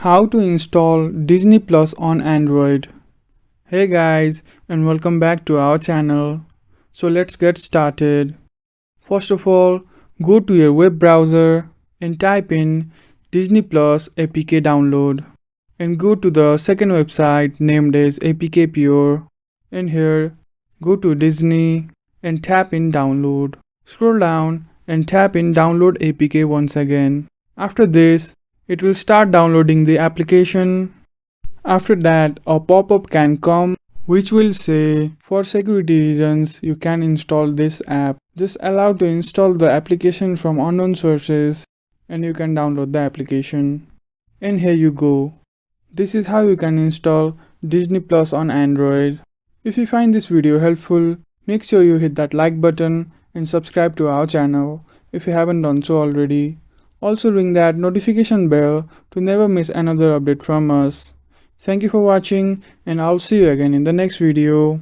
How to install Disney Plus on Android. Hey guys, and welcome back to our channel. So let's get started. First of all, go to your web browser and type in Disney Plus APK download. And go to the second website named as APK Pure. And here, go to Disney and tap in download. Scroll down and tap in download APK once again. After this, it will start downloading the application. After that, a pop-up can come which will say, for security reasons, you can install this app. Just allow to install the application from unknown sources and you can download the application. And here you go. This is how you can install Disney Plus on Android. If you find this video helpful, make sure you hit that like button and subscribe to our channel if you haven't done so already. Also ring that notification bell to never miss another update from us. Thank you for watching and I'll see you again in the next video.